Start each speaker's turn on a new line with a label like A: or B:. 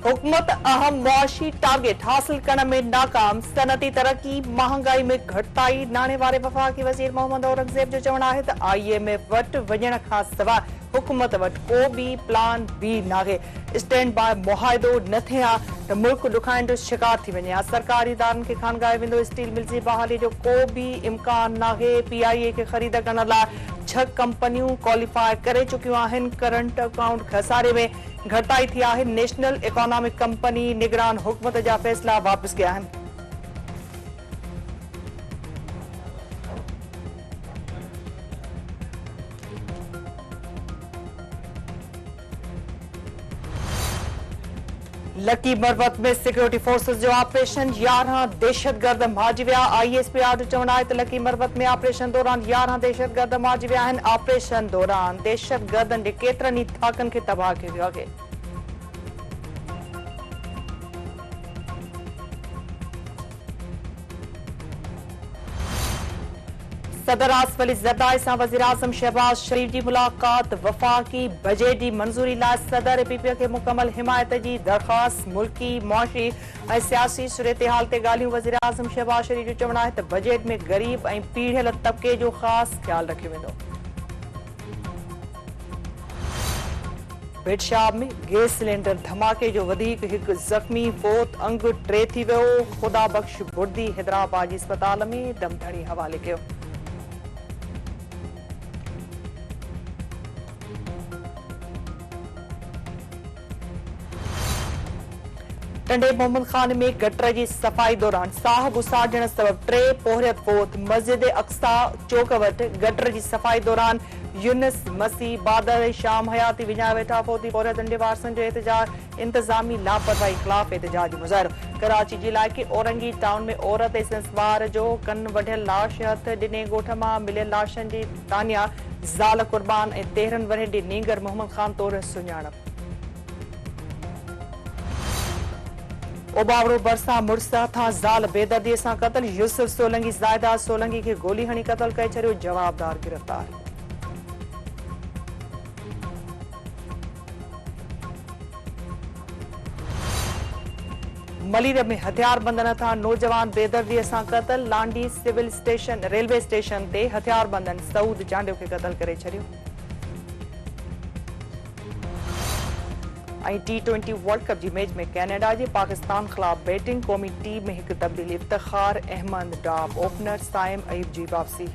A: हुकूमत अहम मुआशी टारगेट हासिल करण में नाकाम। सनती तरक्की महंगाई में घटिताई। नाणे वारे वफ़ाक़ी वज़ीर मोहम्मद औरंगज़ेब जो चवणु आहे त IMF वटि वञण खां सवाइ हुकूमत वटि को बि प्लान बी नाहे। स्टैंड बाय मुआहिदो न थिए हा त मुल्क ॾुखाइण जो शिकार थी वञे हा। सरकारी इदारनि खे खणगाए वेंदो। स्टील मिल जी बहाली जो को बि इम्कान नाहे। PIA खे ख़रीद करण लाइ 6 कंपनियूं क्वालिफाई करे चुकियूं आहिनि। करंट अकाउंट खसारे में घटिताई थी आहे। नेशनल इकोनॉमिक कंपनी निगरान हुकूमत जा फ़ैसिला वापसि कया आहिनि। लकी मरवत में सिक्योरिटी फोर्सेस जो ऑपरेशन। 11 दहशतगर्द मारिजी विया। ISPR जो चवणु आहे त लकी मरवत में ऑपरेशन दौरान 11 दहशतगर्द मारिजी विया आहिनि। ऑपरेशन दौरान दहशतगर्दनि जे केतिरनि ई थाकनि खे तबाह कयो वियो आहे। सदर आसिफ अली ज़रदारी सां वज़ीर आज़म शहबाज शरीफ जी मुलाक़ात। वफ़ाक़ी बजट जी मंज़ूरी लाइ सदर PPO खे मुकमल हिमायत जी दरख़्वास्त। मुल्की मुआशी ऐं सियासी सूरतहाल ते ॻाल्हियूं। वज़ीर आज़म शहबाज शरीफ जो चवणु आहे त बजट में ग़रीब ऐं पीढ़ियल तबिके जो ख़ासि ख़्यालु रखियो वेंदो। बेटशाब में गैस सिलेंडर धमाके जो वधीक हिकु ज़ख़्मी फ़ौत। अंग 3 थी वियो। ख़ुदा बख़्श बुर्दी हैदराबाद जी अस्पताल में दमधड़ी हवाले कयो। टंडे मोहम्मद खान में गटर की सफ़ाई दौरान साहब उसाड़ण सबब 3 पोहरियत फ़ौत। मस्जिद अक्सा चौक वटि गटर की सफ़ाई दौरान यूनिस मसीह बादल शाम हयाती विञाए वेठा। फ़ौती पोहरियतनि जे वारसनि जो एहतजाज। इंतज़ामी लापरवाही ख़िलाफ़ एहतजाज मुज़ाहिरो। कराची जे इलाइक़े औरंगी टाउन में औरत ऐं संस ॿार जो कन वढियल लाश हथ ॾिने। ॻोठ मां मिलियल लाशनि जी तानिया ज़ाल क़ुर्बान ऐं 13 वरहनि जे नींगर मोहम्मद खान तौरु सुञाणप। ओबावड़ो भरिसां मुड़ुस हथां ज़ाल बेदर्दीअ सां क़तल। यूसुफ सोलंकी ज़ाइदा सोलंकी खे गोली हणी क़तल करे छॾियो। जवाबदार गिरफ़्तार। मलीर में हथियारबंदनि हथां नौजवान बेदर्दीअ सां क़तल। Landhi civil station railway station ते हथियारबंदनि सऊद चांडियो खे क़तल करे छॾियो। T20 वर्ल्ड कप जी मैच में कैनेडा जी पाकिस्तान ख़िलाफ़ बैटिंग। क़ौमी टीम में हिकु तब्दीली। इफ्तिखार अहमद डाब ओपनर साइम अयूब जी वापसी।